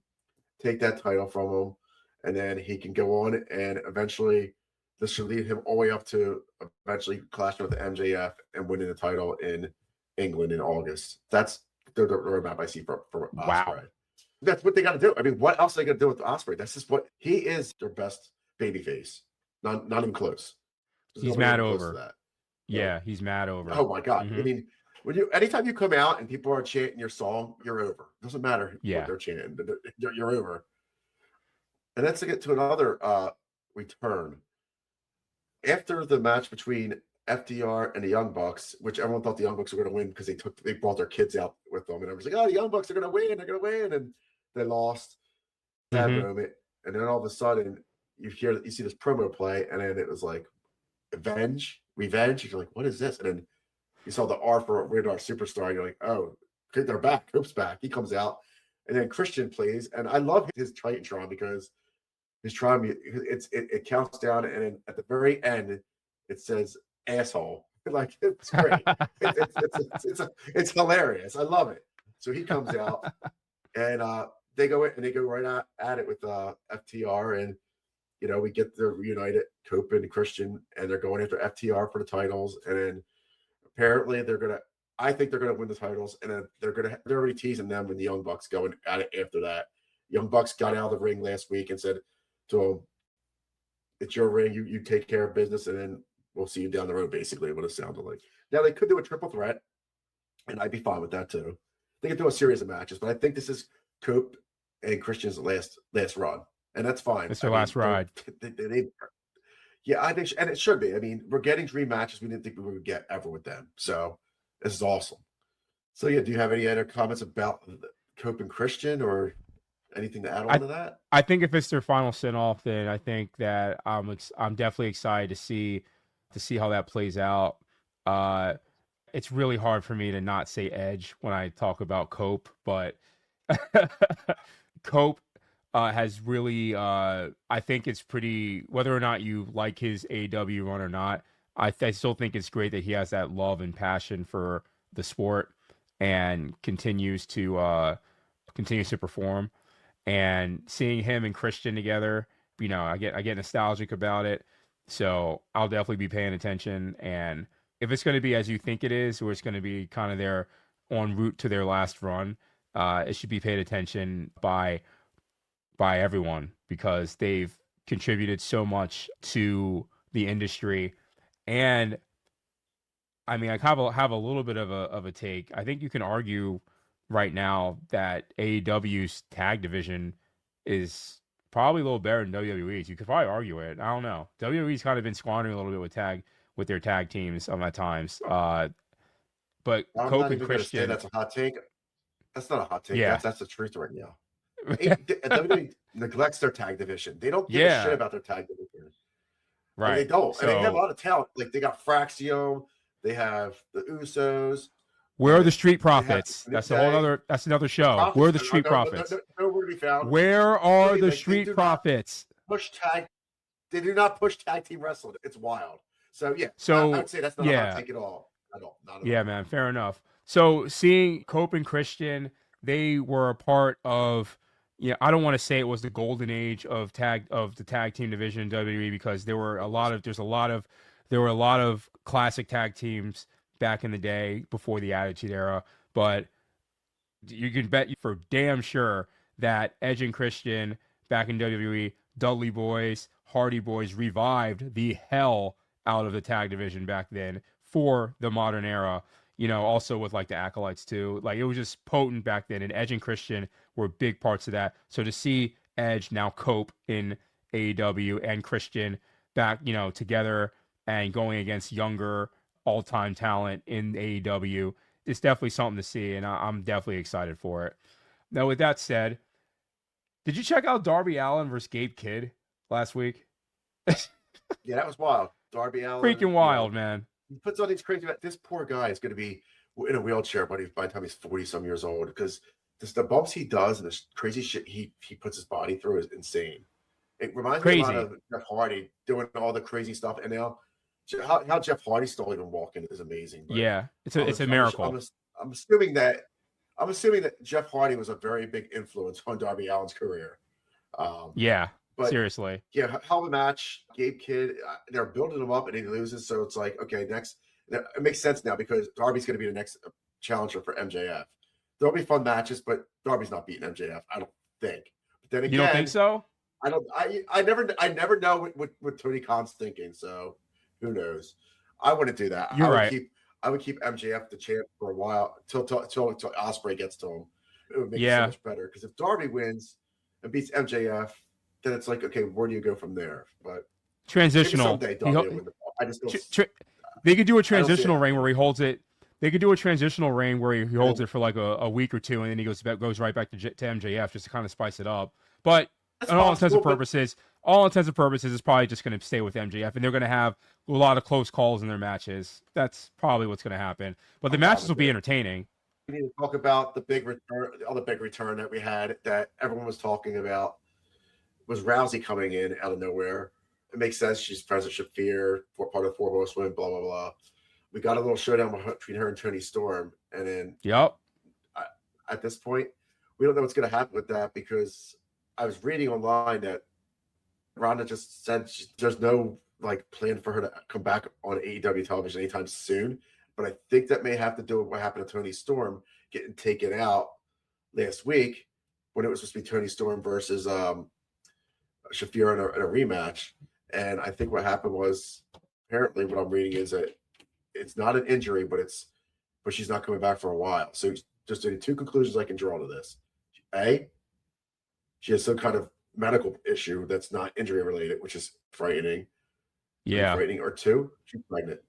take that title from him, and then he can go on, and eventually this should lead him all the way up to eventually clashing with the MJF and winning the title in England in August. That's the roadmap I see for Ospreay. Wow. That's what they got to do. I mean, what else are they going to do with Ospreay? That's just what he is. Their best babyface. Not even close. He's mad over that. Yeah, he's mad over. Oh my God! I mean, anytime you come out and people are chanting your song, you're over. It doesn't matter what they're chanting. You're over. And let's get to another return. After the match between FTR and the Young Bucks, which everyone thought the Young Bucks were going to win because they brought their kids out with them, and everyone's like, "Oh, the Young Bucks are going to win! They're going to win!" And they lost. That moment, and then all of a sudden, you see this promo play, and then it was like, revenge. You're like, what is this? And then you saw the R for Radar Superstar. And you're like, oh, they're back. Coop's back. He comes out, and then Christian plays, and I love his Titantron because his Tron, it counts down, and then at the very end, it says asshole. Like, it's great. It's hilarious. I love it. So he comes out, and they go right at it with FTR, and we get the reunited Cope and Christian, and they're going after FTR for the titles. And then apparently I think they're gonna win the titles, and then they're already teasing them when the Young Bucks going at it after that. Young Bucks got out of the ring last week and said to him, "It's your ring. You take care of business, and then we'll see you down the road." Basically, what it sounded like. Now they could do a triple threat, and I'd be fine with that too. They could do a series of matches, but I think this is Cope and Christian's last run. And that's fine. It's their last ride. Yeah, I think, and it should be. I mean, we're getting dream matches we didn't think we would get ever with them. So this is awesome. So yeah, do you have any other comments about Cope and Christian or anything to add on to that? I think if it's their final send-off, then I think that I'm definitely excited to see how that plays out. It's really hard for me to not say Edge when I talk about Cope, but Cope has really, I think it's pretty, whether or not you like his AEW run or not, I still think it's great that he has that love and passion for the sport and continues to perform. And seeing him and Christian together, I get nostalgic about it. So I'll definitely be paying attention. And if it's going to be as you think it is, or it's going to be kind of their en route to their last run, it should be paid attention by everyone, because they've contributed so much to the industry. And I mean, I have a little bit of a take. I think you can argue right now that AEW's tag division is probably a little better than WWE's. You could probably argue it. I don't know. WWE's kind of been squandering a little bit with their tag teams at times. But Cope and Christian, that's a hot take. That's not a hot take. Yeah. That's the truth right now. WWE neglects their tag division. They don't give a shit about their tag division. Right. And they don't. So, and they have a lot of talent. Like, they got Fraxium. They have the Usos. Where are the Street Profits? That's another show. Where are the Street Profits? Nowhere to be found. Where are the Street Profits? They do not push tag team wrestling. It's wild. So yeah. So I would say that's not a hot take at all. Not at all. Man. Fair enough. So seeing Cope and Christian, they were a part of. I don't want to say it was the golden age of the tag team division in WWE, because there were a lot of classic tag teams back in the day before the Attitude Era. But you can bet for damn sure that Edge and Christian back in WWE, Dudley Boys, Hardy Boys, revived the hell out of the tag division back then for the modern era. Also with like the Acolytes too. Like, it was just potent back then, and Edge and Christian were big parts of that. So to see Edge, now Cope, in AEW, and Christian back, together and going against younger all-time talent in AEW, it's definitely something to see, and I'm definitely excited for it. Now, with that said, did you check out Darby Allin versus Gabe Kidd last week? Yeah, that was wild. Darby Allin. Freaking wild, man. He puts on these crazy. This poor guy is going to be in a wheelchair by the time he's 40-some years old, because just the bumps he does and the crazy shit he puts his body through is insane. It reminds me a lot of Jeff Hardy doing all the crazy stuff. And now how Jeff Hardy's still even walking is amazing. But yeah, it's a miracle. I'm assuming that Jeff Hardy was a very big influence on Darby Allin's career. Yeah, but seriously. Yeah, hell of a match. Gabe Kidd, they're building him up and he loses. So it's like, okay, next. It makes sense now because Darby's going to be the next challenger for MJF. There'll be fun matches, but Darby's not beating MJF, I don't think. But then again, you don't think so? I never know what Tony Khan's thinking. So who knows? I wouldn't do that. You're right. I would keep MJF the champ for a while till Ospreay gets to him. It would make it so much better. Because if Darby wins and beats MJF, then it's like, okay, where do you go from there? But transitional. Someday Darby will win the ball. I just don't. They could do a transitional reign where he holds it. They could do a transitional reign where he holds it for like a week or two, and then he goes right back to MJF just to kind of spice it up. But all intents and purposes, it's probably just going to stay with MJF, and they're going to have a lot of close calls in their matches. That's probably what's going to happen. But the matches will be entertaining. We need to talk about the big return, the other big return that we had that everyone was talking about was Rousey coming in out of nowhere. It makes sense. She's friends with Shafir, part of Four Horsemen, blah, blah, blah. We got a little showdown between her and Toni Storm. And then at this point, we don't know what's going to happen with that because I was reading online that Ronda just said there's no plan for her to come back on AEW television anytime soon. But I think that may have to do with what happened to Toni Storm getting taken out last week when it was supposed to be Toni Storm versus Shafir in a rematch. And I think what happened was, apparently what I'm reading is that it's not an injury, but she's not coming back for a while. So just the two conclusions I can draw to this. A, she has some kind of medical issue that's not injury related, which is frightening. Yeah. Frightening. Or two, she's pregnant.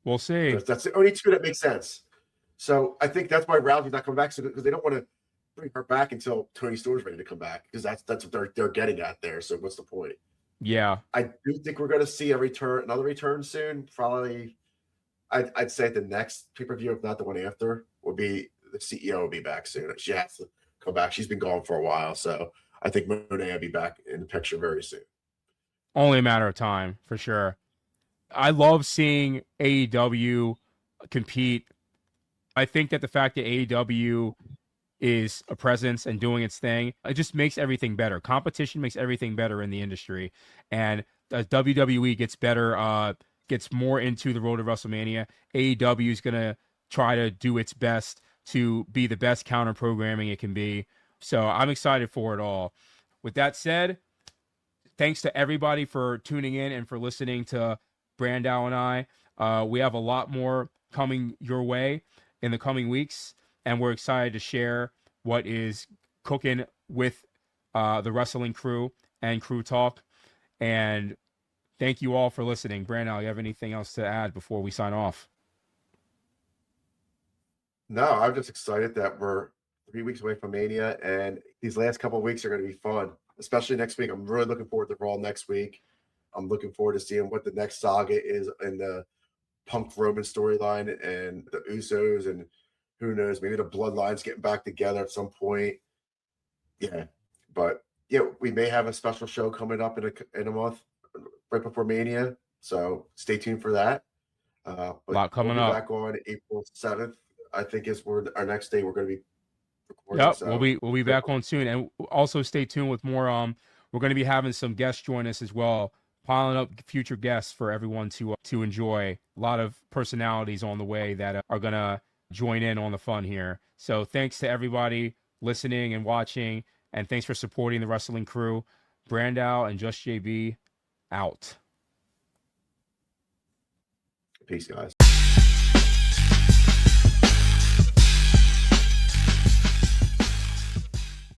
We'll see. That's the only two that make sense. So I think that's why Rousey's not coming back, because they don't want to bring her back until Toni Storm's ready to come back, because that's what they're getting at there. So what's the point? Yeah, I do think we're going to see another return soon. Probably, I'd say the next pay-per-view, if not the one after, will be the CEO will be back soon. She has to come back. She's been gone for a while, so I think Monet will be back in the picture very soon. Only a matter of time, for sure. I love seeing AEW compete. I think that the fact that AEW is a presence and doing its thing, it just makes everything better. Competition makes everything better in the industry. And as WWE gets better, gets more into the road to WrestleMania, AEW is going to try to do its best to be the best counter programming it can be. So I'm excited for it all. With that said, thanks to everybody for tuning in and for listening to Brandau and I. We have a lot more coming your way in the coming weeks, and we're excited to share what is cooking with the wrestling crew and Crew Talk. And thank you all for listening. Brandau, you have anything else to add before we sign off? No, I'm just excited that we're 3 weeks away from Mania, and these last couple of weeks are going to be fun, especially next week. I'm really looking forward to Raw next week. I'm looking forward to seeing what the next saga is in the Punk Roman storyline and the Usos, and who knows, maybe the Bloodlines getting back together at some point. Yeah, but yeah, we may have a special show coming up in a month, right before Mania. So stay tuned for that. But a lot coming up. Back on April 7th, I think is where our next day we're going to be recording. Yep, so we'll be back on soon, and also stay tuned with more. We're going to be having some guests join us as well, piling up future guests for everyone to enjoy. A lot of personalities on the way that are going to join in on the fun here. So thanks to everybody listening and watching, and thanks for supporting the wrestling crew. Brandau and JustJayBe out. Peace, guys.